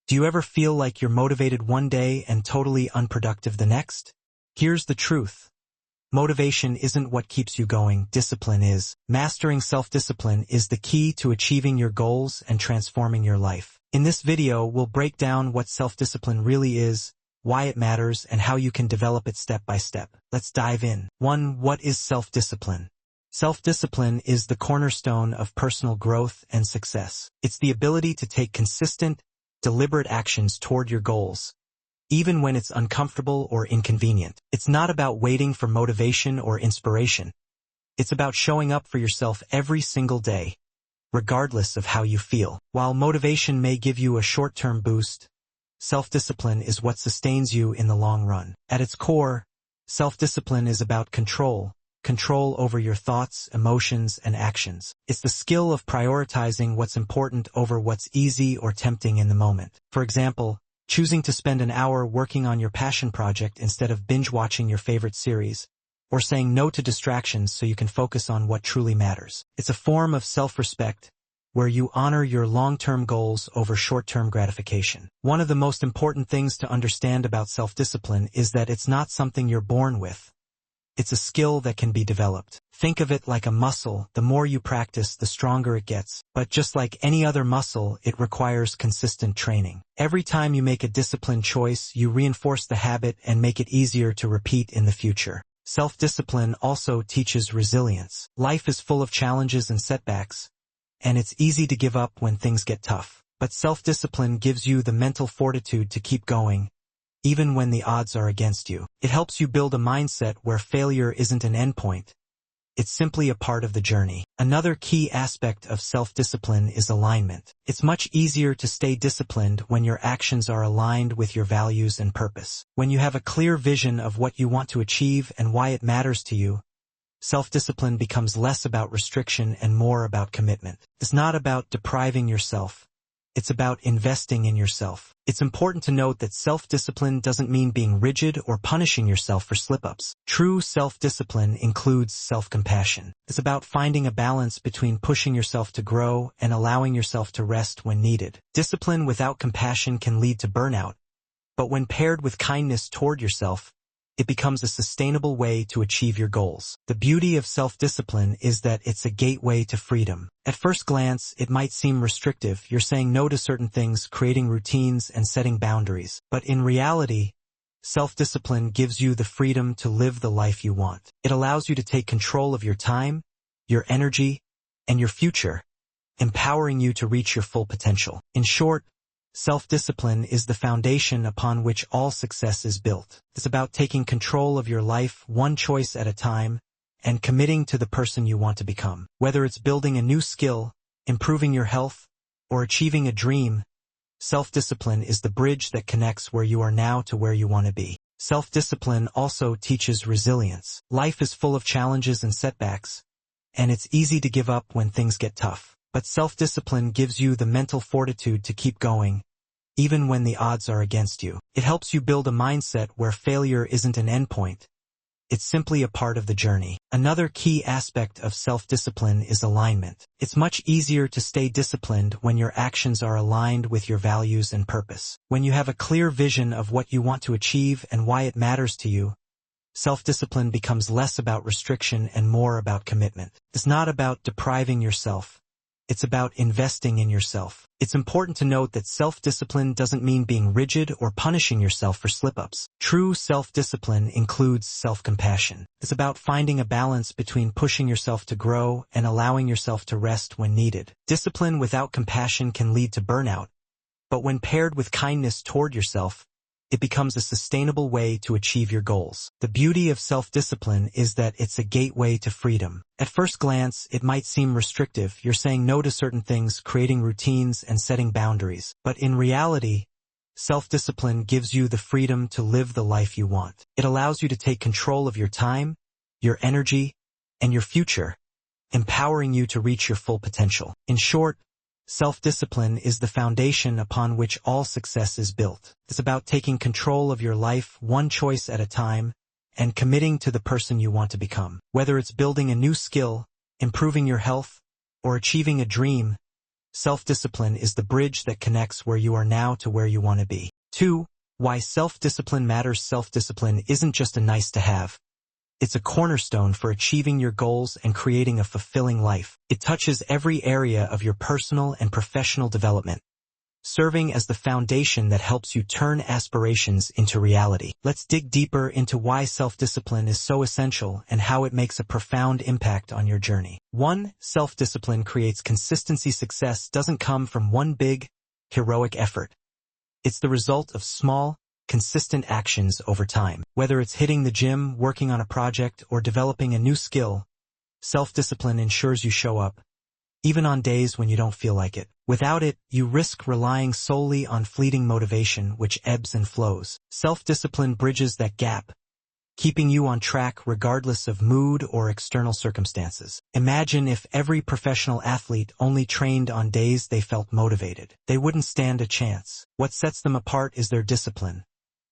Do you ever feel like you're motivated one day and totally unproductive the next? Here's the truth. Motivation isn't what keeps you going, discipline is. Mastering self-discipline is the key to achieving your goals and transforming your life. In this video, we'll break down what self-discipline really is, why it matters, and how you can develop it step by step. Let's dive in. 1. What is self-discipline? Self-discipline is the cornerstone of personal growth and success. It's the ability to take consistent, deliberate actions toward your goals, even when it's uncomfortable or inconvenient. It's not about waiting for motivation or inspiration. It's about showing up for yourself every single day, regardless of how you feel. While motivation may give you a short-term boost, self-discipline is what sustains you in the long run. At its core, self-discipline is about control over your thoughts, emotions, and actions. It's the skill of prioritizing what's important over what's easy or tempting in the moment. For example, choosing to spend an hour working on your passion project instead of binge-watching your favorite series, or saying no to distractions so you can focus on what truly matters. It's a form of self-respect where you honor your long-term goals over short-term gratification. One of the most important things to understand about self-discipline is that it's not something you're born with. It's a skill that can be developed. Think of it like a muscle. The more you practice, the stronger it gets. But just like any other muscle, it requires consistent training. Every time you make a disciplined choice, you reinforce the habit and make it easier to repeat in the future. Self-discipline also teaches resilience. Life is full of challenges and setbacks, and it's easy to give up when things get tough. But self-discipline gives you the mental fortitude to keep going, even when the odds are against you. It helps you build a mindset where failure isn't an endpoint. It's simply a part of the journey. Another key aspect of self-discipline is alignment. It's much easier to stay disciplined when your actions are aligned with your values and purpose. When you have a clear vision of what you want to achieve and why it matters to you, self-discipline becomes less about restriction and more about commitment. It's not about depriving yourself. It's about investing in yourself. It's important to note that self-discipline doesn't mean being rigid or punishing yourself for slip-ups. True self-discipline includes self-compassion. It's about finding a balance between pushing yourself to grow and allowing yourself to rest when needed. Discipline without compassion can lead to burnout, but when paired with kindness toward yourself, it becomes a sustainable way to achieve your goals. The beauty of self-discipline is that it's a gateway to freedom. At first glance, it might seem restrictive. You're saying no to certain things, creating routines, and setting boundaries. But in reality, self-discipline gives you the freedom to live the life you want. It allows you to take control of your time, your energy, and your future, empowering you to reach your full potential. In short, self-discipline is the foundation upon which all success is built. It's about taking control of your life one choice at a time and committing to the person you want to become. Whether it's building a new skill, improving your health, or achieving a dream, self-discipline is the bridge that connects where you are now to where you want to be. Self-discipline also teaches resilience. Life is full of challenges and setbacks, and it's easy to give up when things get tough. But self-discipline gives you the mental fortitude to keep going, even when the odds are against you. It helps you build a mindset where failure isn't an endpoint. It's simply a part of the journey. Another key aspect of self-discipline is alignment. It's much easier to stay disciplined when your actions are aligned with your values and purpose. When you have a clear vision of what you want to achieve and why it matters to you, self-discipline becomes less about restriction and more about commitment. It's not about depriving yourself. It's about investing in yourself. It's important to note that self-discipline doesn't mean being rigid or punishing yourself for slip-ups. True self-discipline includes self-compassion. It's about finding a balance between pushing yourself to grow and allowing yourself to rest when needed. Discipline without compassion can lead to burnout, but when paired with kindness toward yourself, it becomes a sustainable way to achieve your goals. The beauty of self-discipline is that it's a gateway to freedom. At first glance, it might seem restrictive. You're saying no to certain things, creating routines, and setting boundaries. But in reality, self-discipline gives you the freedom to live the life you want. It allows you to take control of your time, your energy, and your future, empowering you to reach your full potential. In short, self-discipline is the foundation upon which all success is built. It's about taking control of your life one choice at a time and committing to the person you want to become. Whether it's building a new skill, improving your health, or achieving a dream, self-discipline is the bridge that connects where you are now to where you want to be. 2. Why self-discipline matters. Self-discipline isn't just a nice-to-have. It's a cornerstone for achieving your goals and creating a fulfilling life. It touches every area of your personal and professional development, serving as the foundation that helps you turn aspirations into reality. Let's dig deeper into why self-discipline is so essential and how it makes a profound impact on your journey. 1. Self-discipline creates consistency. Success doesn't come from one big, heroic effort. It's the result of small, consistent actions over time. Whether it's hitting the gym, working on a project, or developing a new skill, self-discipline ensures you show up, even on days when you don't feel like it. Without it, you risk relying solely on fleeting motivation, which ebbs and flows. Self-discipline bridges that gap, keeping you on track regardless of mood or external circumstances. Imagine if every professional athlete only trained on days they felt motivated. They wouldn't stand a chance. What sets them apart is their discipline,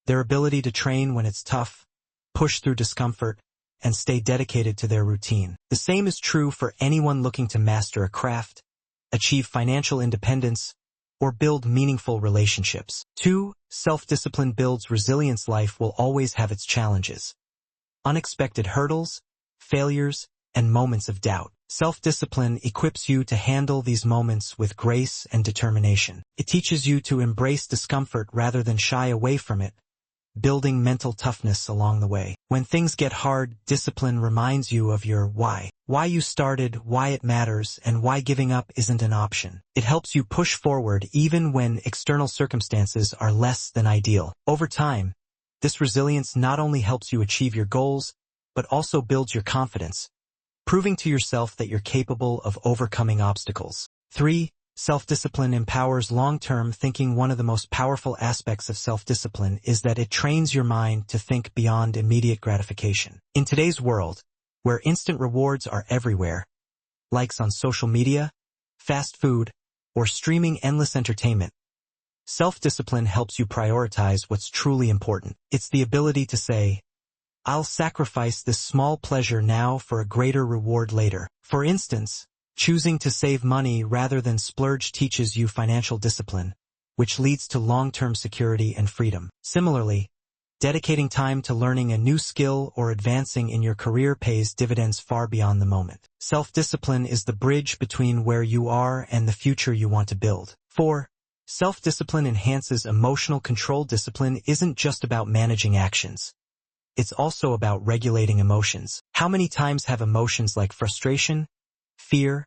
their ability to train when it's tough, push through discomfort, and stay dedicated to their routine. The same is true for anyone looking to master a craft, achieve financial independence, or build meaningful relationships. 2. Self-discipline builds resilience. Life will always have its challenges, unexpected hurdles, failures, and moments of doubt. Self-discipline equips you to handle these moments with grace and determination. It teaches you to embrace discomfort rather than shy away from it, building mental toughness along the way. When things get hard, discipline reminds you of your why you started, why it matters, and why giving up isn't an option. It helps you push forward even when external circumstances are less than ideal. Over time, this resilience not only helps you achieve your goals, but also builds your confidence, proving to yourself that you're capable of overcoming obstacles. 3. Self-discipline empowers long-term thinking. One of the most powerful aspects of self-discipline is that it trains your mind to think beyond immediate gratification. In today's world, where instant rewards are everywhere, likes on social media, fast food, or streaming endless entertainment, self-discipline helps you prioritize what's truly important. It's the ability to say, I'll sacrifice this small pleasure now for a greater reward later. For instance, choosing to save money rather than splurge teaches you financial discipline, which leads to long-term security and freedom. Similarly, dedicating time to learning a new skill or advancing in your career pays dividends far beyond the moment. Self-discipline is the bridge between where you are and the future you want to build. 4. Self-discipline enhances emotional control. Discipline isn't just about managing actions. It's also about regulating emotions. How many times have emotions like frustration, fear,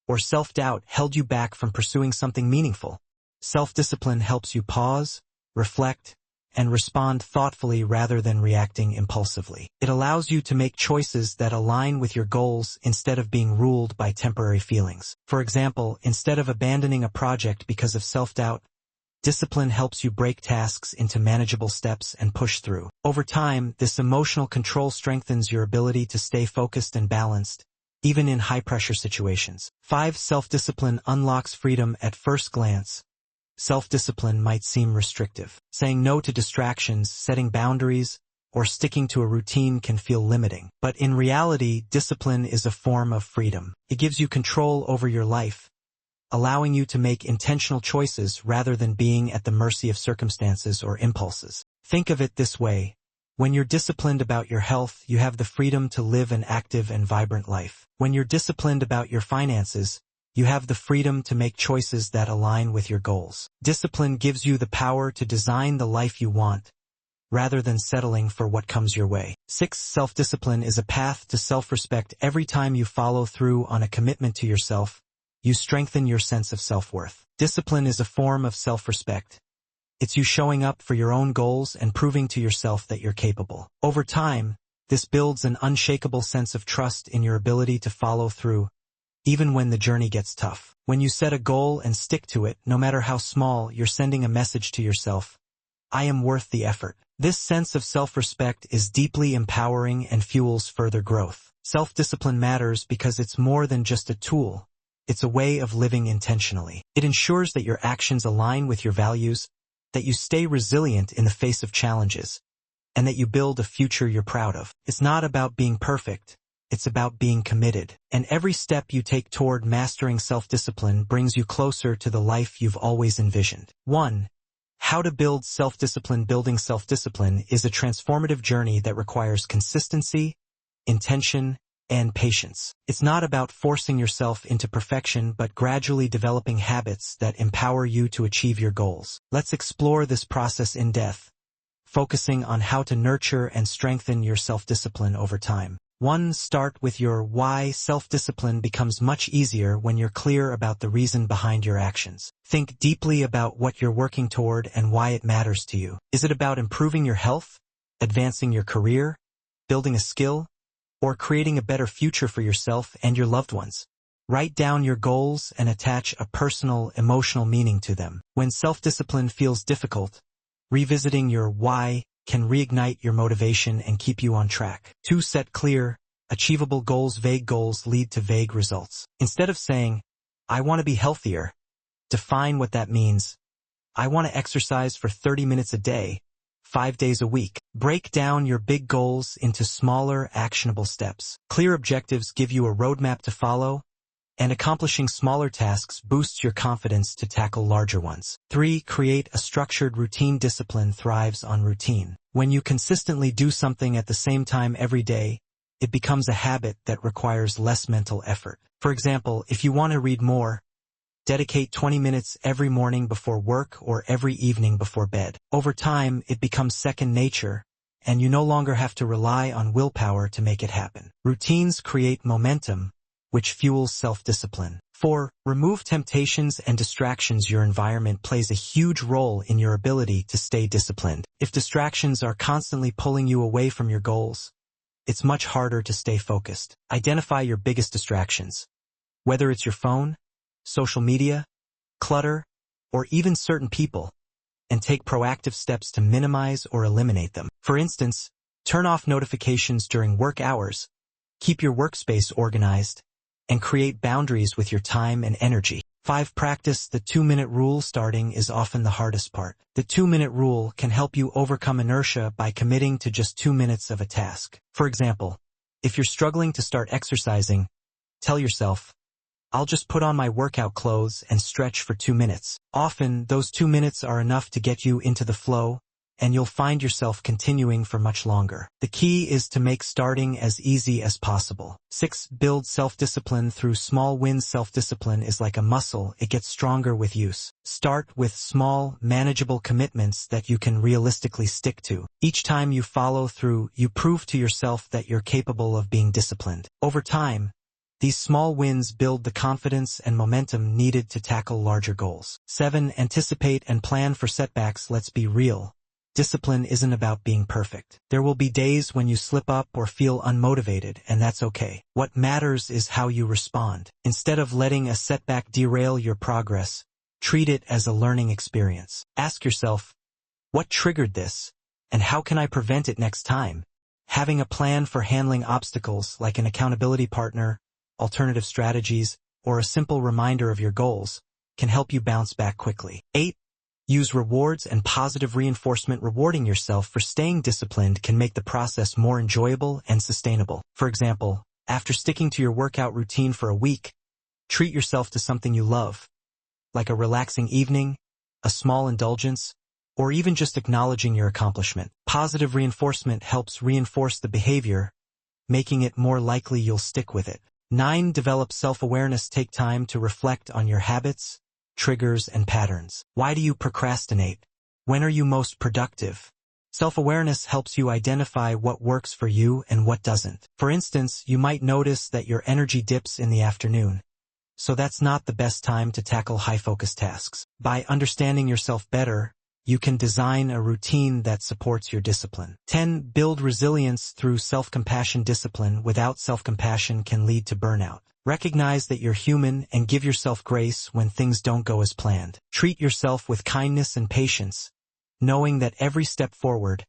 or self-doubt held you back from pursuing something meaningful? Self-discipline helps you pause, reflect, and respond thoughtfully rather than reacting impulsively. It allows you to make choices that align with your goals instead of being ruled by temporary feelings. For example, instead of abandoning a project because of self-doubt, discipline helps you break tasks into manageable steps and push through. Over time, this emotional control strengthens your ability to stay focused and balanced, even in high-pressure situations. 5. Self-discipline unlocks freedom. At first glance, self-discipline might seem restrictive. Saying no to distractions, setting boundaries, or sticking to a routine can feel limiting. But in reality, discipline is a form of freedom. It gives you control over your life, allowing you to make intentional choices rather than being at the mercy of circumstances or impulses. Think of it this way. When you're disciplined about your health, you have the freedom to live an active and vibrant life. When you're disciplined about your finances, you have the freedom to make choices that align with your goals. Discipline gives you the power to design the life you want, rather than settling for what comes your way. 6. Self-discipline is a path to self-respect. Every time you follow through on a commitment to yourself, you strengthen your sense of self-worth. Discipline is a form of self-respect. It's you showing up for your own goals and proving to yourself that you're capable. Over time, this builds an unshakable sense of trust in your ability to follow through, even when the journey gets tough. When you set a goal and stick to it, no matter how small, you're sending a message to yourself: I am worth the effort. This sense of self-respect is deeply empowering and fuels further growth. Self-discipline matters because it's more than just a tool. It's a way of living intentionally. It ensures that your actions align with your values, that you stay resilient in the face of challenges, and that you build a future you're proud of. It's not about being perfect. it's about being committed. And every step you take toward mastering self-discipline brings you closer to the life you've always envisioned. 1. How to build self-discipline. Building self-discipline is a transformative journey that requires consistency, intention, and patience. It's not about forcing yourself into perfection but gradually developing habits that empower you to achieve your goals. Let's explore this process in depth, focusing on how to nurture and strengthen your self-discipline over time. 1. Start with your why. Self-discipline becomes much easier when you're clear about the reason behind your actions. Think deeply about what you're working toward and why it matters to you. Is it about improving your health, advancing your career, building a skill, or creating a better future for yourself and your loved ones? Write down your goals and attach a personal, emotional meaning to them. When self-discipline feels difficult, revisiting your why can reignite your motivation and keep you on track. 2. Set clear, achievable goals. Vague goals lead to vague results. Instead of saying, I want to be healthier, define what that means. I want to exercise for 30 minutes a day, 5 days a week. Break down your big goals into smaller, actionable steps. Clear objectives give you a roadmap to follow, and accomplishing smaller tasks boosts your confidence to tackle larger ones. 3. Create a structured routine. Discipline thrives on routine. When you consistently do something at the same time every day, it becomes a habit that requires less mental effort. For example, if you want to read more, dedicate 20 minutes every morning before work or every evening before bed. Over time, it becomes second nature, and you no longer have to rely on willpower to make it happen. Routines create momentum, which fuels self-discipline. 4. Remove temptations and distractions. Your environment plays a huge role in your ability to stay disciplined. If distractions are constantly pulling you away from your goals, it's much harder to stay focused. Identify your biggest distractions. Whether it's your phone, social media, clutter, or even certain people, and take proactive steps to minimize or eliminate them. For instance, turn off notifications during work hours, keep your workspace organized, and create boundaries with your time and energy. 5. Practice the 2-minute rule. Starting is often the hardest part. The 2-minute rule can help you overcome inertia by committing to just 2 minutes of a task. For example, if you're struggling to start exercising, tell yourself, I'll just put on my workout clothes and stretch for 2 minutes. Often, those 2 minutes are enough to get you into the flow, and you'll find yourself continuing for much longer. The key is to make starting as easy as possible. 6. Build self-discipline through small wins. Self-discipline is like a muscle. It gets stronger with use. Start with small, manageable commitments that you can realistically stick to. Each time you follow through, you prove to yourself that you're capable of being disciplined. Over time, these small wins build the confidence and momentum needed to tackle larger goals. 7. Anticipate and plan for setbacks. Let's be real. Discipline isn't about being perfect. There will be days when you slip up or feel unmotivated, and that's okay. What matters is how you respond. Instead of letting a setback derail your progress, treat it as a learning experience. Ask yourself, what triggered this, and how can I prevent it next time? Having a plan for handling obstacles like an accountability partner, alternative strategies, or a simple reminder of your goals can help you bounce back quickly. 8. Use rewards and positive reinforcement. Rewarding yourself for staying disciplined can make the process more enjoyable and sustainable. For example, after sticking to your workout routine for a week, treat yourself to something you love, like a relaxing evening, a small indulgence, or even just acknowledging your accomplishment. Positive reinforcement helps reinforce the behavior, making it more likely you'll stick with it. 9. Develop self-awareness. Take time to reflect on your habits, triggers, and patterns. Why do you procrastinate? When are you most productive? Self-awareness helps you identify what works for you and what doesn't. For instance, you might notice that your energy dips in the afternoon, so that's not the best time to tackle high-focus tasks. By understanding yourself better, you can design a routine that supports your discipline. 10. Build resilience through self-compassion. Discipline without self-compassion can lead to burnout. Recognize that you're human and give yourself grace when things don't go as planned. Treat yourself with kindness and patience, knowing that every step forward,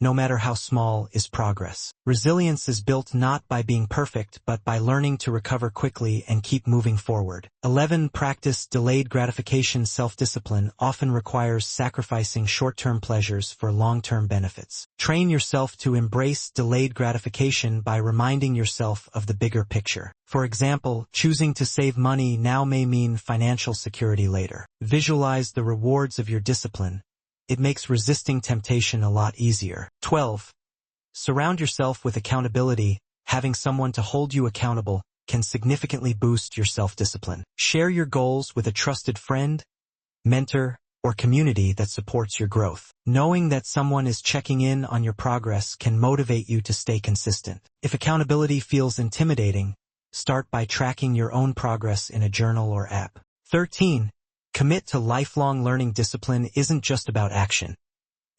no matter how small, is progress. Resilience is built not by being perfect, but by learning to recover quickly and keep moving forward. 11. Practice delayed gratification. Self-discipline often requires sacrificing short-term pleasures for long-term benefits. Train yourself to embrace delayed gratification by reminding yourself of the bigger picture. For example, choosing to save money now may mean financial security later. Visualize the rewards of your discipline. It makes resisting temptation a lot easier. 12. Surround yourself with accountability. Having someone to hold you accountable can significantly boost your self-discipline. Share your goals with a trusted friend, mentor, or community that supports your growth. Knowing that someone is checking in on your progress can motivate you to stay consistent. If accountability feels intimidating, start by tracking your own progress in a journal or app. 13. Commit to lifelong learning. Discipline isn't just about action.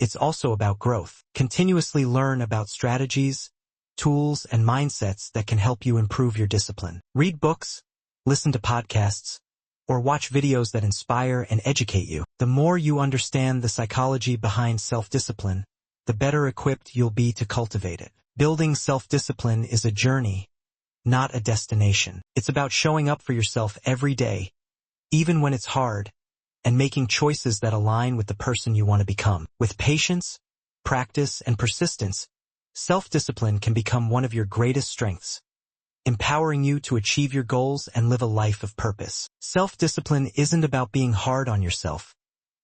It's also about growth. Continuously learn about strategies, tools, and mindsets that can help you improve your discipline. Read books, listen to podcasts, or watch videos that inspire and educate you. The more you understand the psychology behind self-discipline, the better equipped you'll be to cultivate it. Building self-discipline is a journey, not a destination. It's about showing up for yourself every day, even when it's hard, and making choices that align with the person you want to become. With patience, practice, and persistence, self-discipline can become one of your greatest strengths, empowering you to achieve your goals and live a life of purpose. Self-discipline isn't about being hard on yourself.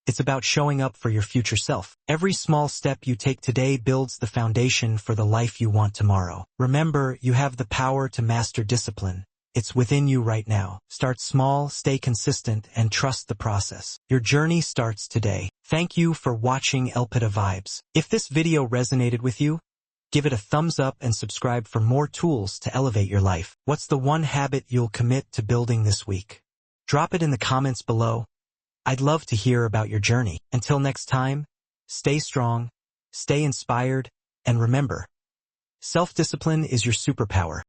It's about showing up for your future self. Every small step you take today builds the foundation for the life you want tomorrow. Remember, you have the power to master discipline. It's within you right now. Start small, stay consistent, and trust the process. Your journey starts today. Thank you for watching Elpida Vibes. If this video resonated with you, give it a thumbs up and subscribe for more tools to elevate your life. What's the one habit you'll commit to building this week? Drop it in the comments below. I'd love to hear about your journey. Until next time, stay strong, stay inspired, and remember, self-discipline is your superpower.